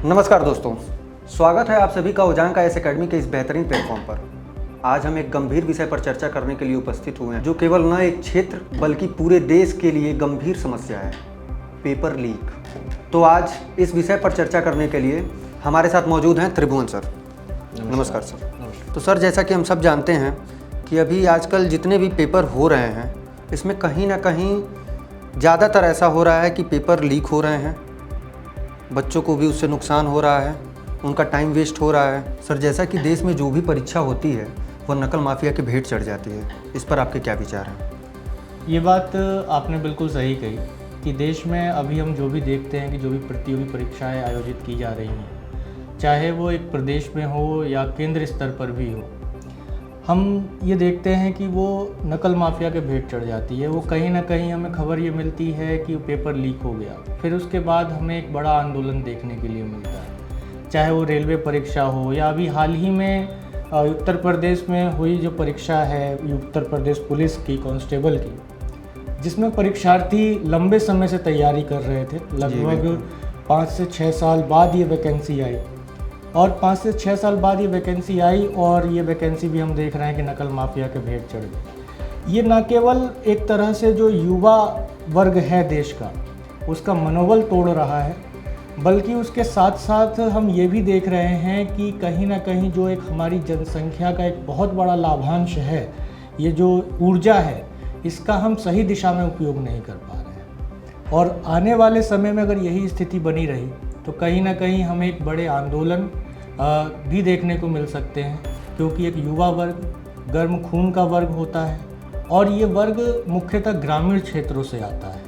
नमस्कार दोस्तों, स्वागत है आप सभी का उजान का एस एकेडमी के इस बेहतरीन प्लेटफॉर्म पर। आज हम एक गंभीर विषय पर चर्चा करने के लिए उपस्थित हुए हैं, जो केवल न एक क्षेत्र बल्कि पूरे देश के लिए गंभीर समस्या है, पेपर लीक। तो आज इस विषय पर चर्चा करने के लिए हमारे साथ मौजूद हैं त्रिभुवन सर। नमस्कार सर। तो सर, जैसा कि हम सब जानते हैं कि अभी आजकल जितने भी पेपर हो रहे हैं, इसमें कहीं ना कहीं ज़्यादातर ऐसा हो रहा है कि पेपर लीक हो रहे हैं, बच्चों को भी उससे नुकसान हो रहा है, उनका टाइम वेस्ट हो रहा है। सर, जैसा कि देश में जो भी परीक्षा होती है वह नकल माफिया के भेंट चढ़ जाती है, इस पर आपके क्या विचार हैं? ये बात आपने बिल्कुल सही कही कि देश में अभी हम जो भी देखते हैं कि जो भी प्रतियोगी परीक्षाएं आयोजित की जा रही हैं, चाहे वो एक प्रदेश में हो या केंद्र स्तर पर भी हो, हम ये देखते हैं कि वो नकल माफिया के भेंट चढ़ जाती है। वो कहीं ना कहीं हमें खबर ये मिलती है कि पेपर लीक हो गया, फिर उसके बाद हमें एक बड़ा आंदोलन देखने के लिए मिलता है, चाहे वो रेलवे परीक्षा हो या अभी हाल ही में उत्तर प्रदेश में हुई जो परीक्षा है उत्तर प्रदेश पुलिस की कांस्टेबल की, जिसमें परीक्षार्थी लंबे समय से तैयारी कर रहे थे। लगभग 5 से 6 साल बाद ये वैकेंसी आई और 5 से 6 साल बाद ये वैकेंसी आई और ये वैकेंसी भी हम देख रहे हैं कि नकल माफिया के भेंट चढ़ गई। ये न केवल एक तरह से जो युवा वर्ग है देश का, उसका मनोबल तोड़ रहा है, बल्कि उसके साथ साथ हम ये भी देख रहे हैं कि कहीं ना कहीं जो एक हमारी जनसंख्या का एक बहुत बड़ा लाभांश है, ये जो ऊर्जा है, इसका हम सही दिशा में उपयोग नहीं कर पा रहे हैं। और आने वाले समय में अगर यही स्थिति बनी रही तो कहीं ना कहीं हमें एक बड़े आंदोलन भी देखने को मिल सकते हैं, क्योंकि एक युवा वर्ग गर्म खून का वर्ग होता है और ये वर्ग मुख्यतः ग्रामीण क्षेत्रों से आता है।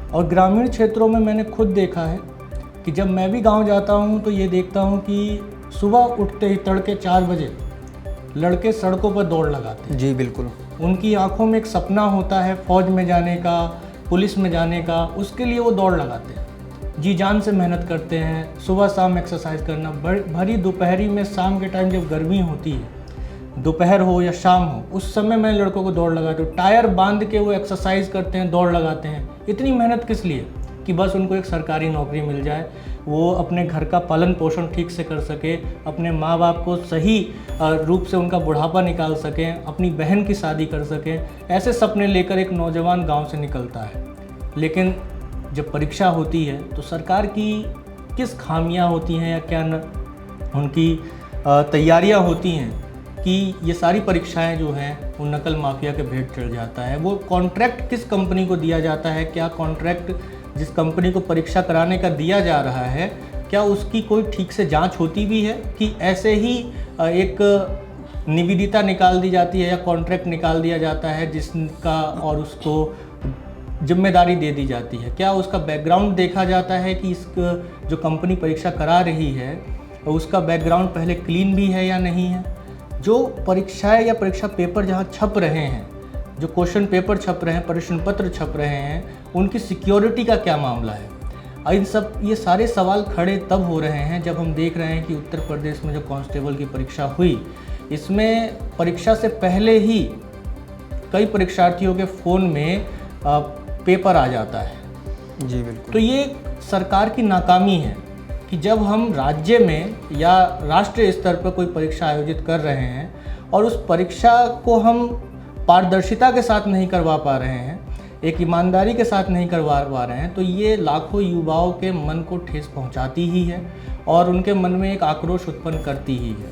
और ग्रामीण क्षेत्रों में मैंने खुद देखा है कि जब मैं भी गांव जाता हूं तो ये देखता हूं कि सुबह उठते ही तड़के 4 बजे लड़के सड़कों पर दौड़ लगाते हैं। जी बिल्कुल। उनकी आंखों में एक सपना होता है फौज में जाने का, पुलिस में जाने का, उसके लिए वो दौड़ लगाते हैं, जी जान से मेहनत करते हैं, सुबह शाम एक्सरसाइज करना। भरी दोपहरी में, शाम के टाइम जब गर्मी होती है, दोपहर हो या शाम हो, उस समय मैं लड़कों को दौड़ लगाते हूँ। टायर बांध के वो एक्सरसाइज करते हैं, दौड़ लगाते हैं। इतनी मेहनत किस लिए? कि बस उनको एक सरकारी नौकरी मिल जाए, वो अपने घर का पालन पोषण ठीक से कर सके, अपने माँ बाप को सही रूप से उनका बुढ़ापा निकाल सकें, अपनी बहन की शादी कर सकें। ऐसे सपने लेकर एक नौजवान गाँव से निकलता है। लेकिन जब परीक्षा होती है तो सरकार की किस खामियां होती हैं या क्या उनकी तैयारियां होती हैं कि ये सारी परीक्षाएं जो हैं वो नकल माफिया के भेंट चढ़ जाता है। वो कॉन्ट्रैक्ट किस कंपनी को दिया जाता है, क्या कॉन्ट्रैक्ट जिस कंपनी को परीक्षा कराने का दिया जा रहा है, क्या उसकी कोई ठीक से जांच होती भी है कि ऐसे ही एक निविदिता निकाल दी जाती है या कॉन्ट्रैक्ट निकाल दिया जाता है जिसका और उसको जिम्मेदारी दे दी जाती है? क्या उसका बैकग्राउंड देखा जाता है कि इस जो कंपनी परीक्षा करा रही है उसका बैकग्राउंड पहले क्लीन भी है या नहीं है? जो परीक्षाएं या परीक्षा पेपर जहां छप रहे हैं, जो क्वेश्चन पेपर छप रहे हैं, प्रश्न पत्र छप रहे हैं, उनकी सिक्योरिटी का क्या मामला है? इन सब ये सारे सवाल खड़े तब हो रहे हैं जब हम देख रहे हैं कि उत्तर प्रदेश में जो कांस्टेबल की परीक्षा हुई, इसमें परीक्षा से पहले ही कई परीक्षार्थियों के फ़ोन में पेपर आ जाता है। जी बिल्कुल। तो ये सरकार की नाकामी है कि जब हम राज्य में या राष्ट्रीय स्तर पर कोई परीक्षा आयोजित कर रहे हैं और उस परीक्षा को हम पारदर्शिता के साथ नहीं करवा पा रहे हैं, एक ईमानदारी के साथ नहीं करवा पा रहे हैं, तो ये लाखों युवाओं के मन को ठेस पहुंचाती ही है और उनके मन में एक आक्रोश उत्पन्न करती ही है।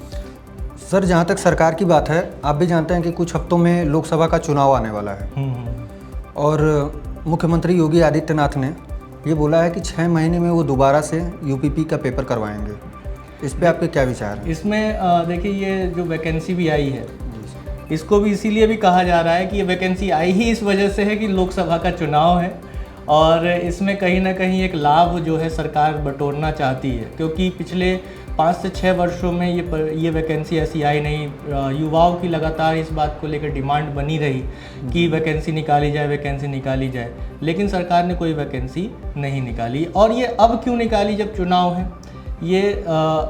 सर, जहाँ तक सरकार की बात है, आप भी जानते हैं कि कुछ हफ्तों में लोकसभा का चुनाव आने वाला है और मुख्यमंत्री योगी आदित्यनाथ ने ये बोला है कि 6 महीने में वो दोबारा से यूपीपी का पेपर करवाएंगे। इस पे आपके क्या विचार हैं? इसमें देखिए, ये जो वैकेंसी भी आई है, इसको भी इसीलिए भी कहा जा रहा है कि ये वैकेंसी आई ही इस वजह से है कि लोकसभा का चुनाव है और इसमें कहीं ना कहीं एक लाभ जो है सरकार बटोरना चाहती है, क्योंकि पिछले 5 से 6 वर्षों में ये वैकेंसी ऐसी आई नहीं। युवाओं की लगातार इस बात को लेकर डिमांड बनी रही कि वैकेंसी निकाली जाए, वैकेंसी निकाली जाए, लेकिन सरकार ने कोई वैकेंसी नहीं निकाली। और ये अब क्यों निकाली जब चुनाव है? ये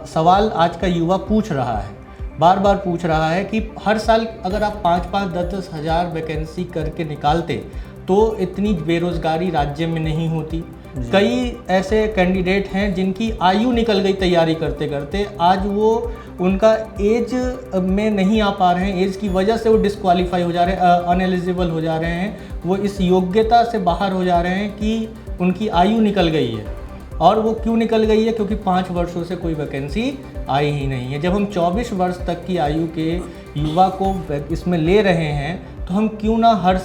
सवाल आज का युवा पूछ रहा है, बार बार पूछ रहा है कि हर साल अगर आप 5-5, 10-10 हज़ार वैकेंसी करके निकालते तो इतनी बेरोज़गारी राज्य में नहीं होती, कई ऐसे कैंडिडेट हैं जिनकी आयु निकल गई तैयारी करते करते, आज वो उनका एज में नहीं आ पा रहे हैं, एज की वजह से वो डिस्क्वालीफाई हो जा रहे हैं, अनएलिजिबल हो जा रहे हैं, वो इस योग्यता से बाहर हो जा रहे हैं कि उनकी आयु निकल गई है। और वो क्यों निकल गई है? क्योंकि 5 वर्षों से कोई वैकेंसी आई ही नहीं है। जब हम 24 वर्ष तक की आयु के युवा को इसमें ले रहे हैं तो हम क्यों ना हर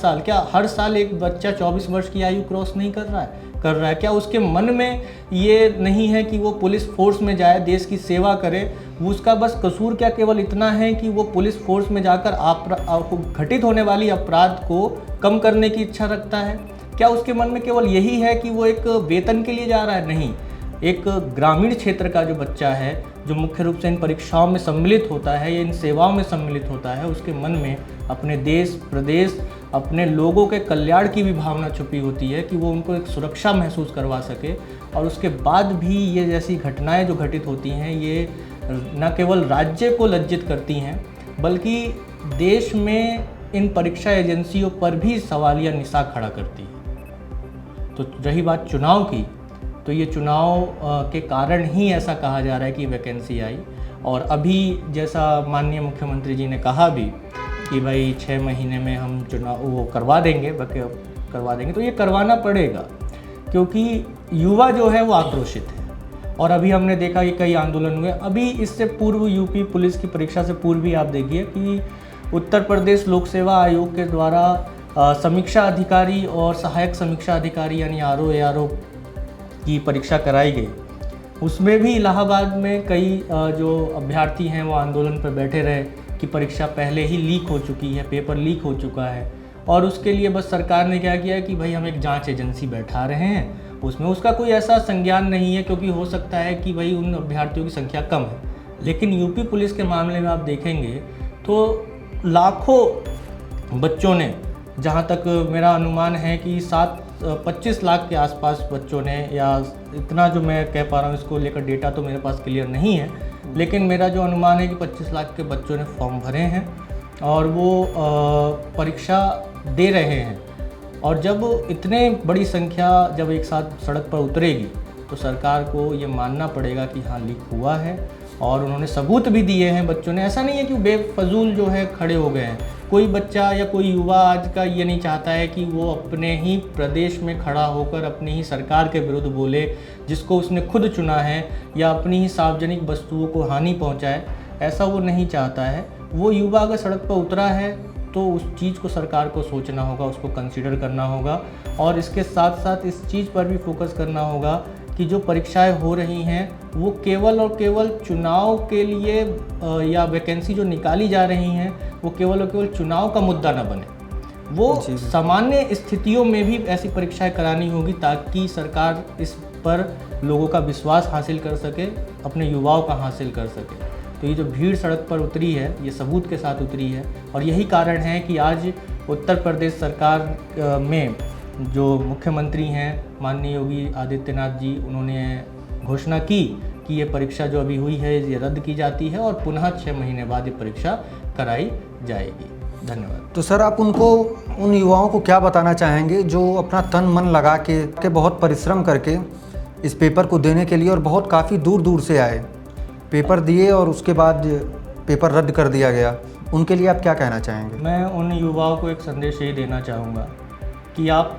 साल एक बच्चा 24 वर्ष की आयु क्रॉस नहीं कर रहा है? क्या उसके मन में ये नहीं है कि वो पुलिस फोर्स में जाए, देश की सेवा करे? वो उसका बस कसूर क्या केवल इतना है कि वो पुलिस फोर्स में जाकर घटित होने वाली अपराध को कम करने की इच्छा रखता है? क्या उसके मन में केवल यही है कि वो एक वेतन के लिए जा रहा है? नहीं, एक ग्रामीण क्षेत्र का जो बच्चा है, जो मुख्य रूप से इन परीक्षाओं में सम्मिलित होता है या इन सेवाओं में सम्मिलित होता है, उसके मन में अपने देश, प्रदेश, अपने लोगों के कल्याण की भी भावना छुपी होती है कि वो उनको एक सुरक्षा महसूस करवा सके। और उसके बाद भी ये जैसी घटनाएं जो घटित होती हैं, ये न केवल राज्य को लज्जित करती हैं, बल्कि देश में इन परीक्षा एजेंसियों पर भी सवालिया निशान खड़ा करती है। तो रही बात चुनाव की, तो ये चुनाव के कारण ही ऐसा कहा जा रहा है कि वैकेंसी आई। और अभी जैसा माननीय मुख्यमंत्री जी ने कहा भी कि भाई 6 महीने में हम चुनाव वो करवा देंगे, तो ये करवाना पड़ेगा, क्योंकि युवा जो है वो आक्रोशित है। और अभी हमने देखा कि कई आंदोलन हुए। अभी इससे पूर्व यूपी पुलिस की परीक्षा से पूर्व भी आप देखिए कि उत्तर प्रदेश लोक सेवा आयोग के द्वारा समीक्षा अधिकारी और सहायक समीक्षा अधिकारी यानी आरओ की परीक्षा कराई गई। उसमें भी इलाहाबाद में कई जो अभ्यर्थी हैं वो आंदोलन पर बैठे रहे कि परीक्षा पहले ही लीक हो चुकी है, पेपर लीक हो चुका है। और उसके लिए बस सरकार ने क्या किया कि भाई हम एक जांच एजेंसी बैठा रहे हैं, उसमें उसका कोई ऐसा संज्ञान नहीं है, क्योंकि हो सकता है कि भाई उन अभ्यर्थियों की संख्या कम है। लेकिन यूपी पुलिस के मामले में आप देखेंगे तो लाखों बच्चों ने, जहाँ तक मेरा अनुमान है कि 25 लाख के आसपास बच्चों ने, या इतना जो मैं कह पा रहा हूँ, इसको लेकर डेटा तो मेरे पास क्लियर नहीं है, लेकिन मेरा जो अनुमान है कि 25 लाख के बच्चों ने फॉर्म भरे हैं और वो परीक्षा दे रहे हैं। और जब इतने बड़ी संख्या जब एक साथ सड़क पर उतरेगी तो सरकार को ये मानना पड़ेगा कि हाँ लीक हुआ है। और उन्होंने सबूत भी दिए हैं बच्चों ने, ऐसा नहीं है कि बेफजूल जो है खड़े हो गए हैं। कोई बच्चा या कोई युवा आज का ये नहीं चाहता है कि वो अपने ही प्रदेश में खड़ा होकर अपनी ही सरकार के विरुद्ध बोले, जिसको उसने खुद चुना है, या अपनी ही सार्वजनिक वस्तुओं को हानि पहुंचाए, ऐसा वो नहीं चाहता है। वो युवा अगर सड़क पर उतरा है तो उस चीज़ को सरकार को सोचना होगा, उसको कंसीडर करना होगा। और इसके साथ साथ इस चीज़ पर भी फोकस करना होगा कि जो परीक्षाएं हो रही हैं वो केवल और केवल चुनाव के लिए या वैकेंसी जो निकाली जा रही हैं वो केवल और केवल चुनाव का मुद्दा न बने। वो सामान्य स्थितियों में भी ऐसी परीक्षाएं करानी होगी ताकि सरकार इस पर लोगों का विश्वास हासिल कर सके, अपने युवाओं का हासिल कर सके। तो ये जो भीड़ सड़क पर उतरी है ये सबूत के साथ उतरी है। और यही कारण है कि आज उत्तर प्रदेश सरकार में जो मुख्यमंत्री हैं माननीय योगी आदित्यनाथ जी, उन्होंने घोषणा की कि ये परीक्षा जो अभी हुई है ये रद्द की जाती है और पुनः 6 महीने बाद ये परीक्षा कराई जाएगी। धन्यवाद। तो सर आप उन युवाओं को क्या बताना चाहेंगे जो अपना तन मन लगा के बहुत परिश्रम करके इस पेपर को देने के लिए, और बहुत काफ़ी दूर दूर से आए, पेपर दिए और उसके बाद पेपर रद्द कर दिया गया, उनके लिए आप क्या कहना चाहेंगे? मैं उन युवाओं को एक संदेश यही देना चाहूँगा कि आप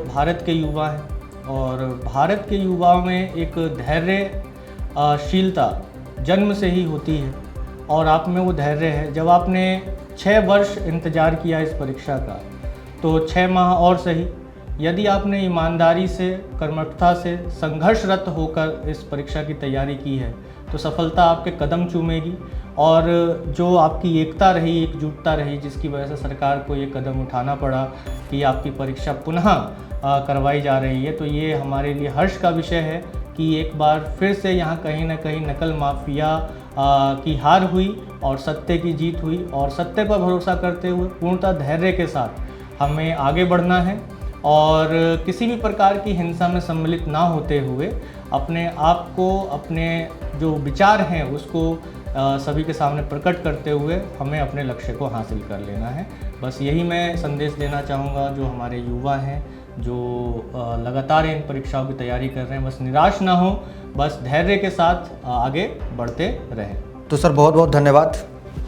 भारत के युवा हैं और भारत के युवाओं में एक धैर्यशीलता जन्म से ही होती है और आप में वो धैर्य है। जब आपने 6 वर्ष इंतज़ार किया इस परीक्षा का तो 6 माह और सही, यदि आपने ईमानदारी से, कर्मठता से, संघर्षरत होकर इस परीक्षा की तैयारी की है तो सफलता आपके कदम चूमेगी। और जो आपकी एकता रही, एकजुटता रही, जिसकी वजह से सरकार को ये कदम उठाना पड़ा कि आपकी परीक्षा पुनः करवाई जा रही है, तो ये हमारे लिए हर्ष का विषय है कि एक बार फिर से यहाँ कहीं ना कहीं नकल माफिया की हार हुई और सत्य की जीत हुई। और सत्य पर भरोसा करते हुए पूर्णतः धैर्य के साथ हमें आगे बढ़ना है और किसी भी प्रकार की हिंसा में सम्मिलित ना होते हुए अपने आप को, अपने जो विचार हैं उसको सभी के सामने प्रकट करते हुए हमें अपने लक्ष्य को हासिल कर लेना है। बस यही मैं संदेश देना चाहूँगा जो हमारे युवा हैं, जो लगातार इन परीक्षाओं की तैयारी कर रहे हैं, बस निराश ना हो, बस धैर्य के साथ आगे बढ़ते रहें। तो सर बहुत बहुत धन्यवाद,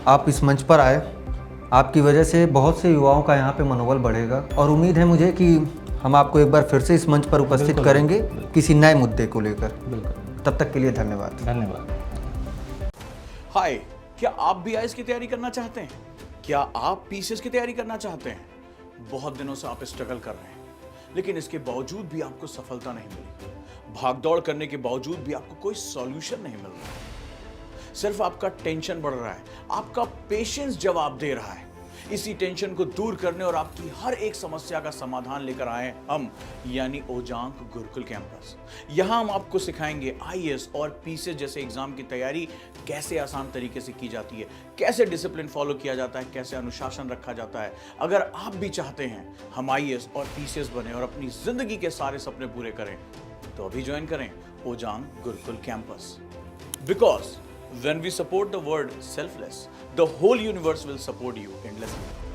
आप इस मंच पर आए। आपकी वजह से बहुत से युवाओं का यहाँ पे मनोबल बढ़ेगा और उम्मीद है मुझे कि हम आपको एक बार फिर से इस मंच पर उपस्थित बिल्कुल, करेंगे किसी नए मुद्दे को लेकर। बिल्कुल, तब तक के लिए धन्यवाद। धन्यवाद। हाय, क्या आप भी आईएएस की तैयारी करना चाहते हैं? क्या आप पीसीएस की तैयारी करना चाहते हैं? बहुत दिनों से आप स्ट्रगल कर रहे हैं, लेकिन इसके बावजूद भी आपको सफलता नहीं मिली। भागदौड़ करने के बावजूद भी आपको कोई सॉल्यूशन नहीं मिल रहा। सिर्फ आपका टेंशन बढ़ रहा है, आपका पेशेंस जवाब दे रहा है। इसी टेंशन को दूर करने और आपकी हर एक समस्या का समाधान लेकर आए हम, यानी ओजांग गुरुकुल कैंपस। यहाँ हम आपको सिखाएंगे आईएएस और पीसीएस जैसे एग्जाम की तैयारी कैसे आसान तरीके से की जाती है, कैसे डिसिप्लिन फॉलो किया जाता है, कैसे अनुशासन रखा जाता है। अगर आप भी चाहते हैं हम आईएएस और पीसीएस बने और अपनी जिंदगी के सारे सपने पूरे करें, तो अभी ज्वाइन करें Ojang Gurukul campus. Because when we support the word selfless, the whole universe will support you endlessly.